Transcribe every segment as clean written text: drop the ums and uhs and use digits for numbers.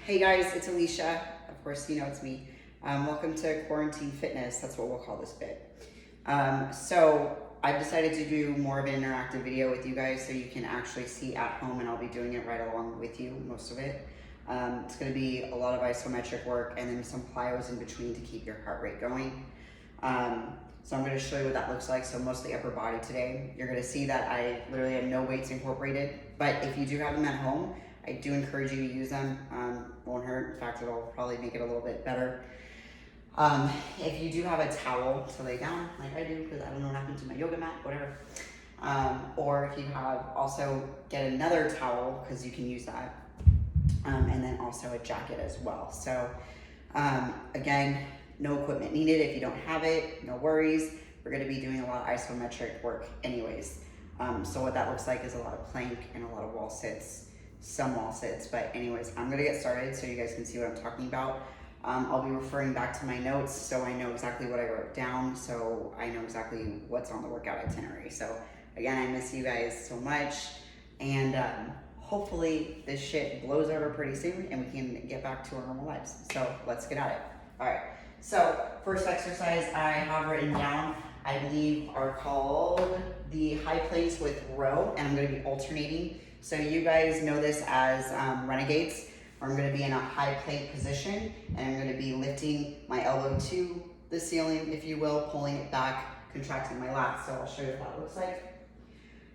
Hey guys, it's Alicia. Of course, you know it's me. Welcome to Quarantine Fitness. That's what we'll call this bit. So I've decided to do more of an interactive video with you guys so you can actually see at home, and I'll be doing it right along with you, most of it. It's going to be a lot of isometric work and then some plyos in between to keep your heart rate going. So I'm going to show you what that looks like. So mostly upper body today. You're going to see that I literally have no weights incorporated, but if you do have them at home, I do encourage you to use them. Won't hurt. In fact, it'll probably make it a little bit better. If you do have a towel to lay down, like I do, because I don't know what happened to my yoga mat, whatever. Or if you have, also get another towel, because you can use that. And then also a jacket as well. So again, no equipment needed. If you don't have it, no worries. We're going to be doing a lot of isometric work anyways. So what that looks like is a lot of plank and a lot of wall sits. Some wall sits, but anyways, I'm gonna get started so you guys can see what I'm talking about. I'll be referring back to my notes so I know exactly what I wrote down, so I know exactly what's on the workout itinerary. So again, I miss you guys so much, and hopefully this shit blows over pretty soon and we can get back to our normal lives. So let's get at it. All right, so first exercise I have written down, I believe are called the high planks with row, and I'm gonna be alternating. So you guys know this as renegades, where I'm going to be in a high plank position, and I'm going to be lifting my elbow to the ceiling, if you will, pulling it back, contracting my lats. So I'll show you what that looks like.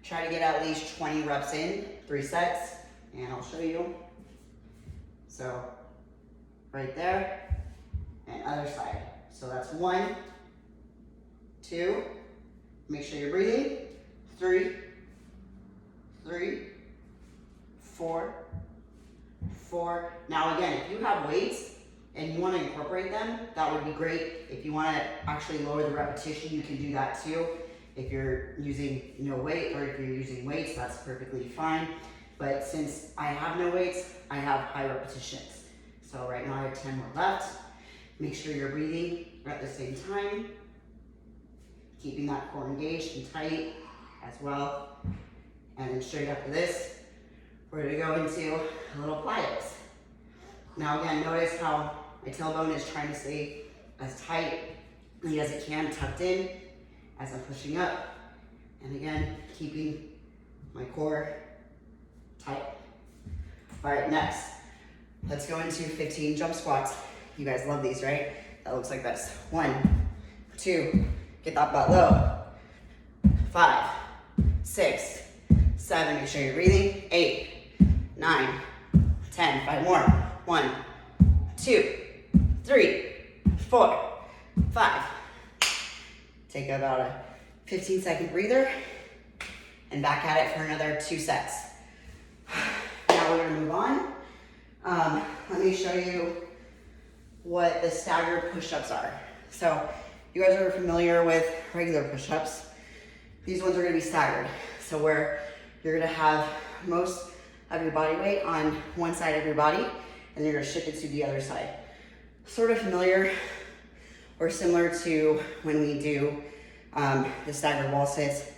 Try to get at least 20 reps in, 3 sets, and I'll show you. So right there, and other side. So that's 1, 2, make sure you're breathing, 3, 4. Now again, if you have weights and you want to incorporate them, that would be great. If you want to actually lower the repetition, you can do that too. If you're using no weight, or if you're using weights, that's perfectly fine. But since I have no weights, I have high repetitions. So right now I have 10 more left. Make sure you're breathing at the same time, keeping that core engaged and tight as well. And then straight after this, we're gonna go into a little Plyos. Now again, notice how my tailbone is trying to stay as tight as it can, tucked in, as I'm pushing up. And again, keeping my core tight. All right, next, let's go into 15 jump squats. You guys love these, right? That looks like this. 1, 2, get that butt low. 5, 6, 7, make sure you're breathing. 8, 9, 10, 5 more. 1, 2, 3, 4, 5. Take about a 15-second breather and back at it for another 2 sets. Now we're gonna move on. Let me show you what the staggered push-ups are. So you guys are familiar with regular push-ups. These ones are gonna be staggered. So where you're gonna have most of your body weight on one side of your body, and you're gonna shift it to the other side. Sort of familiar or similar to when we do the staggered wall sits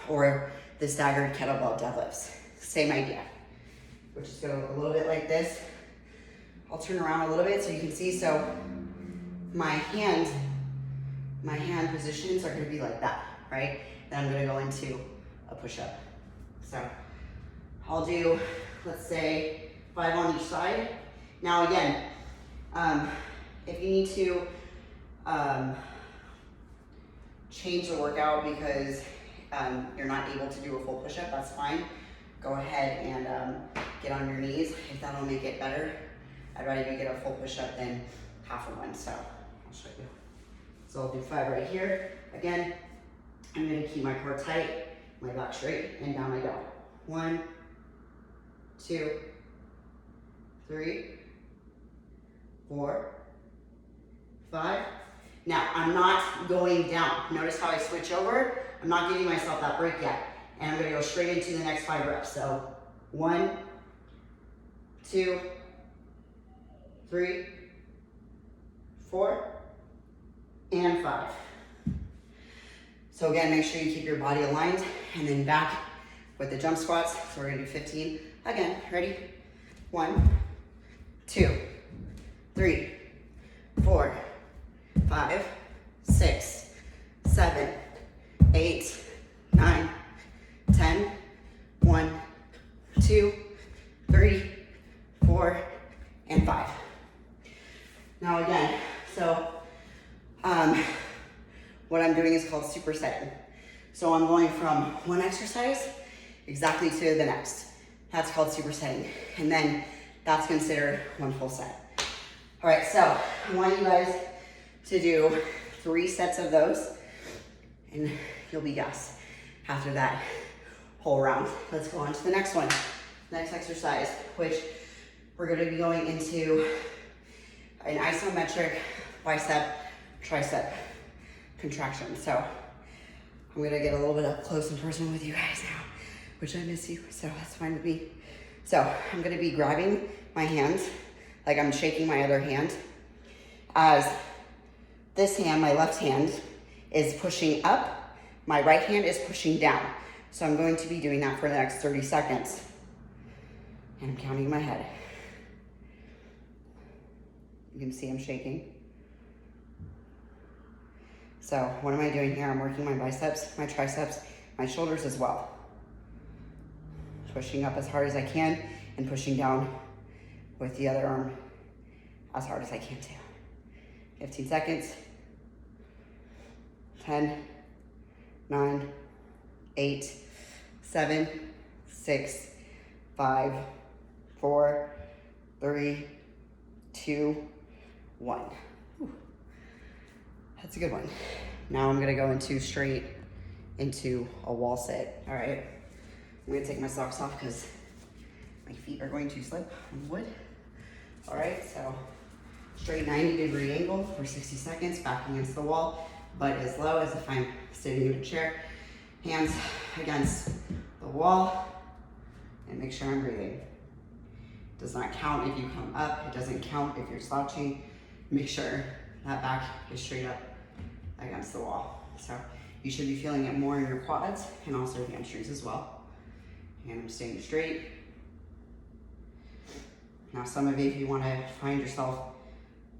or the staggered kettlebell deadlifts. Same idea. We're just gonna look a little bit like this. I'll turn around a little bit so you can see. So my hand positions are gonna be like that, right? Then I'm gonna go into a push-up. So I'll do, let's say, 5 on each side. Now again, if you need to change the workout because you're not able to do a full push-up, that's fine. Go ahead and get on your knees if that'll make it better. I'd rather you get a full push-up than half of one, so I'll show you. So I'll do 5 right here. Again, I'm gonna keep my core tight, my back straight, and down I go. 1, 2, 3, 4, 5. Now, I'm not going down. Notice how I switch over? I'm not giving myself that break yet. And I'm gonna go straight into the next 5 reps. So 1, 2, 3, 4, and 5. So again, make sure you keep your body aligned, and then back with the jump squats. So we're gonna do 15. Again, ready? 1, 2, 3, 4, 5, 6, 7, 8, 9, 10, 1, 2, 3, 4, and 5. Now again, so what I'm doing is called supersetting. So I'm going from one exercise exactly to the next. That's called supersetting. And then that's considered one full set. All right, so I want you guys to do 3 sets of those, and you'll be yes after that whole round. Let's go on to the next one. Next exercise, which we're gonna be going into an isometric bicep tricep contraction. So I'm gonna get a little bit up close and personal with you guys now, which I miss you, so that's fine with me. So I'm gonna be grabbing my hands, like I'm shaking my other hand, as this hand, my left hand, is pushing up, my right hand is pushing down. So I'm going to be doing that for the next 30 seconds. And I'm counting in my head. You can see I'm shaking. So what am I doing here? I'm working my biceps, my triceps, my shoulders as well. Pushing up as hard as I can and pushing down with the other arm as hard as I can too. 15 seconds. 10, 9, 8, 7, 6, 5, 4, 3, 2, 1. Whew. That's a good one. Now I'm gonna go straight into a wall sit. All right, I'm gonna take my socks off because my feet are going to slip on wood. All right, so straight 90-degree angle for 60 seconds, back against the wall, butt as low as if I'm sitting in a chair, hands against the wall, and make sure I'm breathing. It does not count if you come up, it doesn't count if you're slouching. Make sure that back is straight up against the wall. So you should be feeling it more in your quads and also hamstrings as well. And I'm staying straight. Now some of you, if you want to find yourself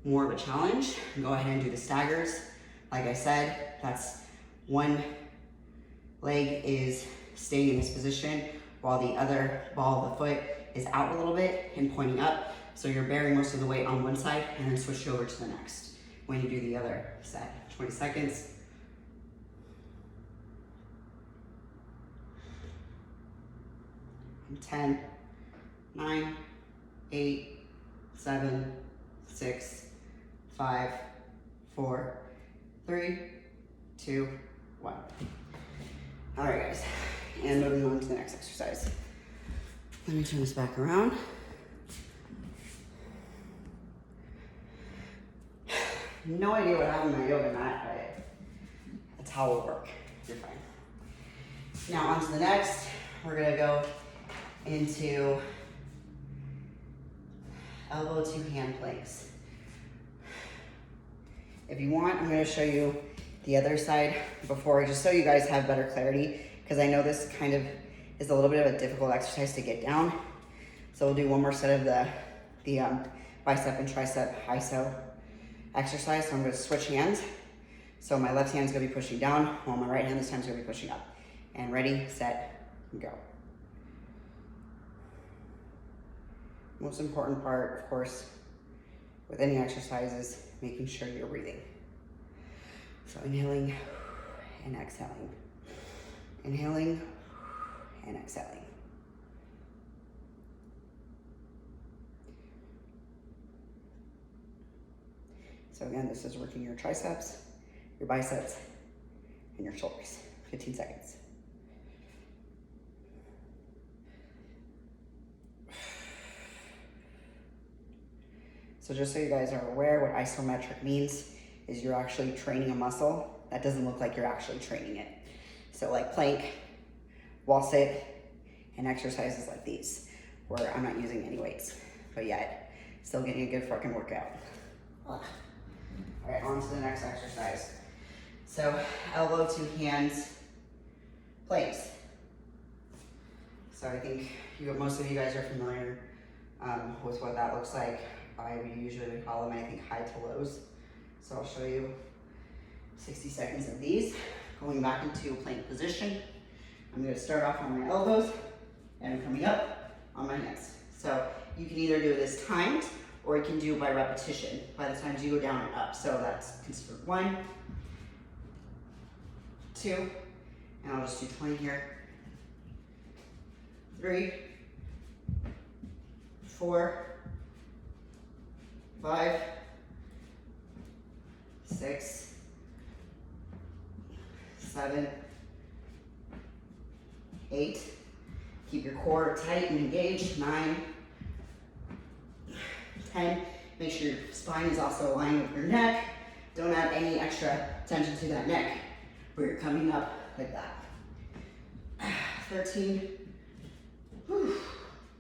more of a challenge, go ahead and do the staggers. Like I said, that's one leg is staying in this position while the other ball of the foot is out a little bit and pointing up. So you're bearing most of the weight on one side and then switch over to the next when you do the other set. 20 seconds. And 10, 9, 8, 7, 6, 5, 4, 3, 2, 1. All right, guys, and moving on to the next exercise. Let me turn this back around. No idea what happened to my yoga mat, but that's how it will work. You're fine. Now on to the next. We're gonna go into elbow to hand planks. If you want, I'm gonna show you the other side before, just so you guys have better clarity, because I know this kind of is a little bit of a difficult exercise to get down. So we'll do one more set of the bicep and tricep iso exercise. So I'm gonna switch hands. So my left hand's gonna be pushing down, while my right hand this time is gonna be pushing up. And ready, set, go. Most important part, of course, with any exercise is making sure you're breathing. So inhaling and exhaling. Inhaling and exhaling. So again, this is working your triceps, your biceps, and your shoulders. 15 seconds. So just so you guys are aware, what isometric means is you're actually training a muscle that doesn't look like you're actually training it. So like plank, wall sit, and exercises like these, where I'm not using any weights, but yet still getting a good fucking workout. All right, on to the next exercise. So elbow to hands planks. So I think most of you guys are familiar with what that looks like. high, we usually would call them, I think, high to lows. So I'll show you 60 seconds of these. Going back into plank position. I'm gonna start off on my elbows and I'm coming up on my hands. So you can either do this timed or you can do by repetition. By the times you go down and up. So that's considered 1, 2, and I'll just do 20 here. 3, 4, 5, 6, 7, 8. Keep your core tight and engaged. 9, 10. Make sure your spine is also aligned with your neck. Don't add any extra tension to that neck where you're coming up like that. 13,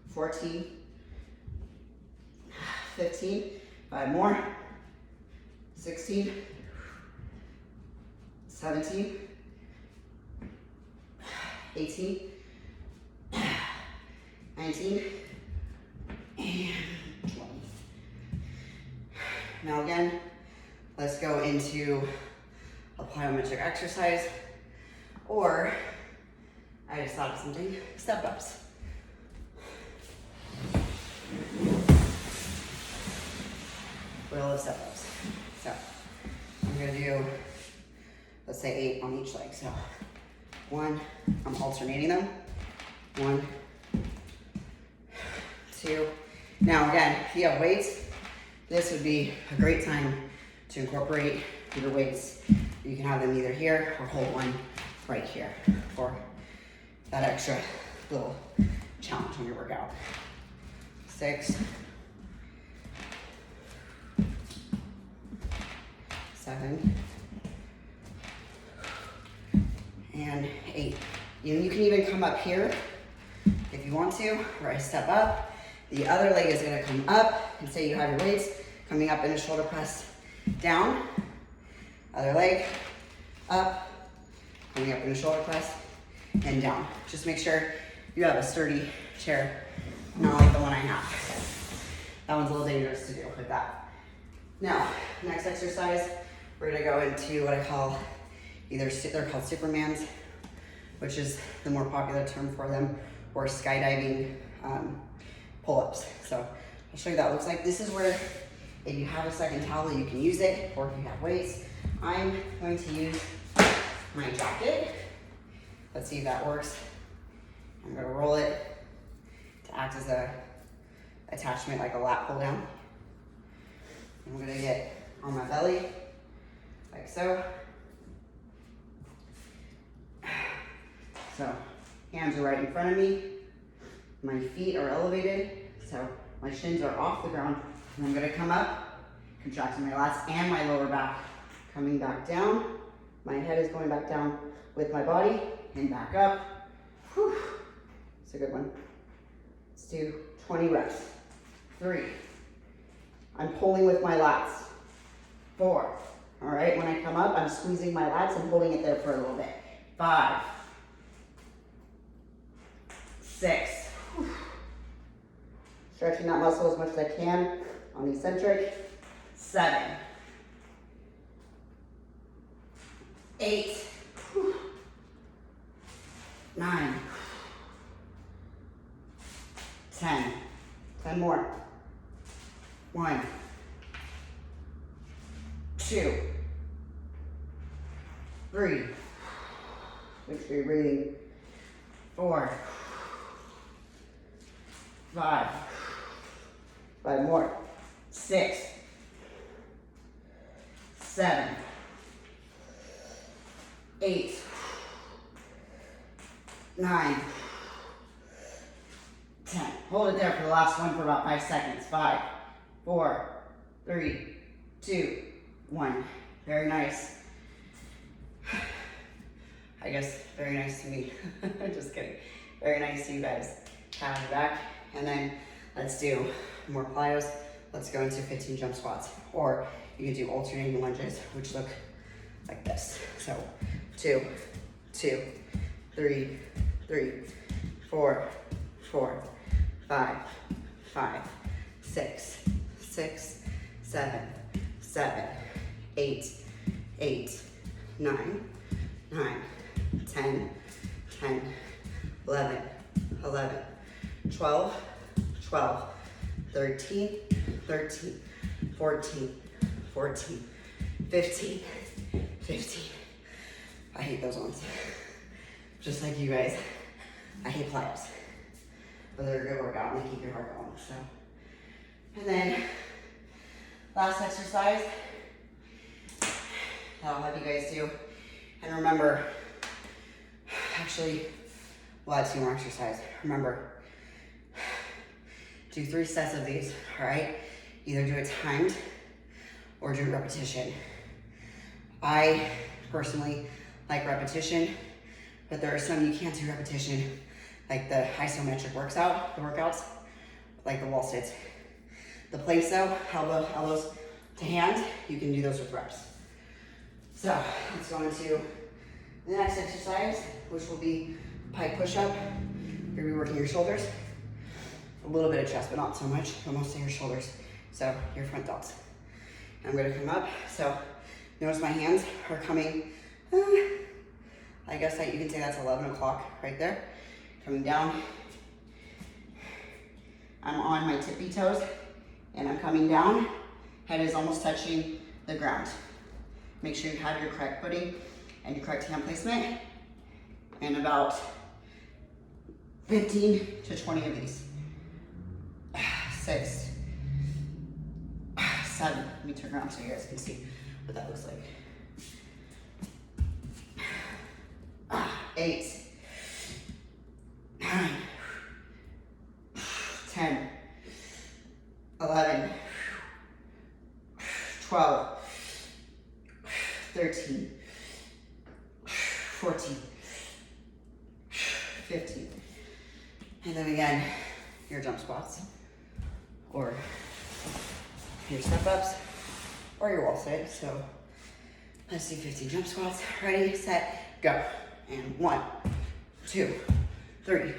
14, 15, 5 more, 16, 17, 18, 19, and 20. Now again, let's go into a plyometric exercise, or I just thought of something, step ups. Wheel of step ups. So I'm gonna do, let's say 8 on each leg. So 1, I'm alternating them. 1, 2. Now again, if you have weights, this would be a great time to incorporate your weights. You can have them either here or hold one right here for that extra little challenge on your workout. 6, 7, and 8. You can even come up here if you want to, where I step up. The other leg is gonna come up, and say you have your weights coming up in a shoulder press down. Other leg, up, coming up in a shoulder press, and down. Just make sure you have a sturdy chair, not like the one I have. That one's a little dangerous to do with that. Now, next exercise, we're gonna go into what I call they're called Supermans, which is the more popular term for them, or skydiving pull-ups. So I'll show you what that looks like. This is where, if you have a second towel, you can use it, or if you have weights. I'm going to use my jacket. Let's see if that works. I'm gonna roll it to act as a attachment, like a lat pull down. I'm gonna get on my belly, like so. So, hands are right in front of me. My feet are elevated, so my shins are off the ground. And I'm gonna come up, contracting my lats and my lower back, coming back down. My head is going back down with my body, and back up. Whew. It's a good one. Let's do 20 reps. 3. I'm pulling with my lats. 4. All right, when I come up, I'm squeezing my lats and holding it there for a little bit. 5. 6. Whew. Stretching that muscle as much as I can on the eccentric. 7. 8. Whew. 9. 10. 10 more. 1. 2. 3. Make sure you're breathing. 4. 5. 5 more. 6. 7. 8. 9. 10. Hold it there for the last one for about 5 seconds. 5, 4, 3, 2, 1. Very nice. I guess very nice to me. Just kidding. Very nice to you guys. Pat on the back. And then let's do more plyos. Let's go into 15 jump squats. Or you can do alternating lunges, which look like this. So 2, 2, 3, 3, 4, 4, 5, 5, 6, 6, 7, 7, 8, 8, 9, 9, 10, 10, 11, 11, 12, 12, 13, 13, 14, 14, 15, 15. I hate those ones. Just like you guys, I hate Plyos. But they're a good workout and they keep your heart going, so. And then, last exercise, that'll have you guys do. And remember, actually, we'll add 2 more exercises. Remember, do 3 sets of these, all right? Either do it timed or do repetition. I personally like repetition, but there are some you can't do repetition, like the isometric workouts, like the wall sits. The Plyos, elbows to hand, you can do those with reps. So let's go into the next exercise, which will be Pike push-up. You're gonna be working your shoulders, a little bit of chest, but not so much, but most of your shoulders. So your front delts. I'm gonna come up, so notice my hands are coming, I guess you can say that's 11 o'clock right there. Coming down. I'm on my tippy toes and I'm coming down. Head is almost touching the ground. Make sure you have your correct footing and your correct hand placement. And about 15 to 20 of these. 6, 7. Let me turn around so you guys can see what that looks like. 8, 9, 10, 11, 12, 13, 14, 15. And then again, your jump squats, or your step ups, or your wall sit. So let's do 15 jump squats. Ready, set, go. And 1, 2, 3,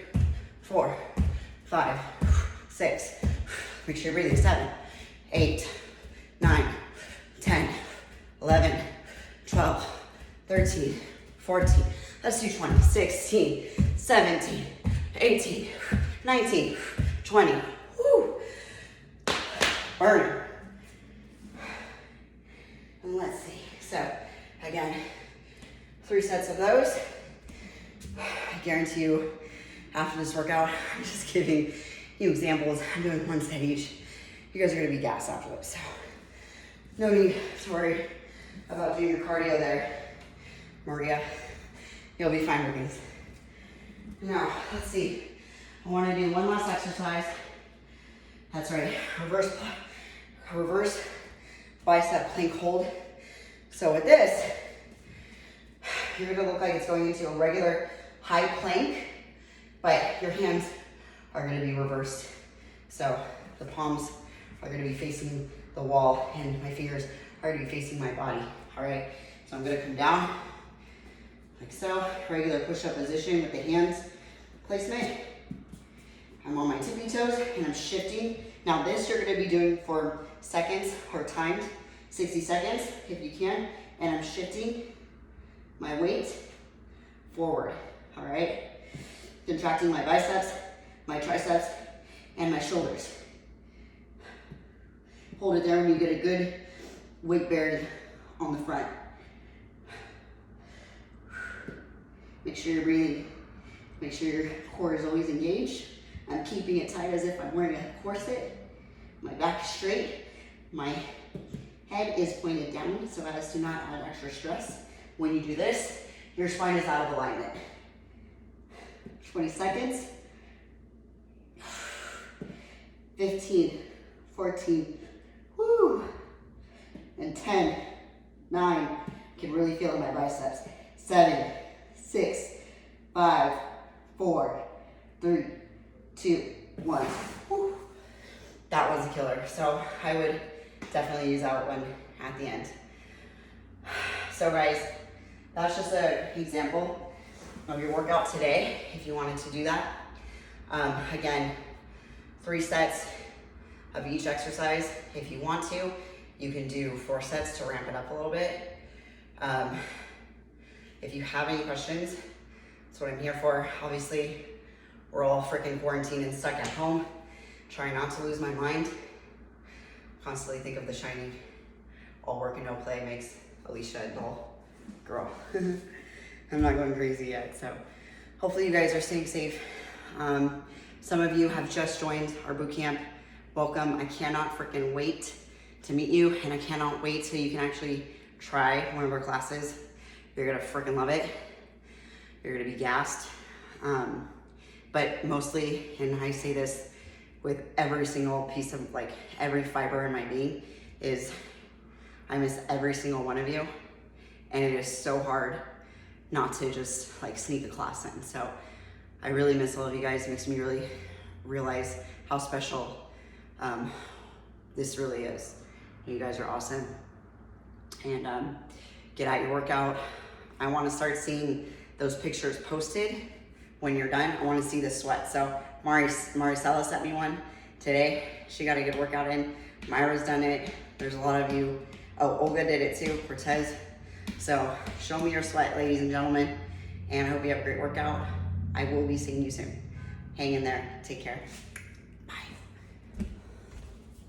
4, 5, 6. Make sure you're breathing. 7, 8, 9, 10, 11, 12, 13, 14. Let's do 20. 16, 17, 18, 19, 20. Woo! Burn. And let's see. So again, 3 sets of those. I guarantee you, after this workout, I'm just giving you examples. I'm doing 1 set each. You guys are gonna be gassed after this, so no need to worry about doing your cardio there, Maria. You'll be fine with these. Now, let's see. I wanna do 1 last exercise. That's right, reverse bicep plank hold. So with this, you're gonna look like it's going into a regular high plank, but your hands are gonna be reversed. So the palms are gonna be facing the wall and my fingers are gonna be facing my body, all right? So I'm gonna come down, like so, regular push-up position with the hands placement. I'm on my tippy toes and I'm shifting. Now this you're gonna be doing for seconds or timed, 60 seconds if you can, and I'm shifting my weight forward, all right? Contracting my biceps, my triceps, and my shoulders. Hold it there when you get a good weight bearing on the front. Make sure you're breathing. Make sure your core is always engaged. I'm keeping it tight as if I'm wearing a corset. My back is straight. My head is pointed down so as to not add extra stress. When you do this, your spine is out of alignment. 20 seconds. 15, 14, woo, and 10, 9, I can really feel it in my biceps. 7, 6, 5, 4, 3, 2, 1. Woo. That was a killer. So I would definitely use that one at the end. So guys, that's just an example of your workout today, if you wanted to do that. Again, 3 sets of each exercise. If you want to, you can do 4 sets to ramp it up a little bit. If you have any questions, that's what I'm here for. Obviously, we're all freaking quarantined and stuck at home. Trying not to lose my mind. Constantly think of The Shining. All work and no play makes Alicia a dull girl. I'm not going crazy yet, so hopefully you guys are staying safe. Some of you have just joined our boot camp. Welcome. I cannot freaking wait to meet you, and I cannot wait till you can actually try one of our classes. You're gonna freaking love it. You're gonna be gassed. But mostly, and I say this with every single piece of, like, every fiber in my being, is I miss every single one of you. And it is so hard not to just like sneak a class in. So I really miss all of you guys. It makes me really realize how special this really is. You guys are awesome. And get out your workout. I want to start seeing those pictures posted when you're done. I want to see the sweat. So Maricela sent me one today. She got a good workout in. Myra's done it. There's a lot of you. Oh, Olga did it too, Cortez. So show me your sweat, ladies and gentlemen. And I hope you have a great workout. I will be seeing you soon. Hang in there. Take care.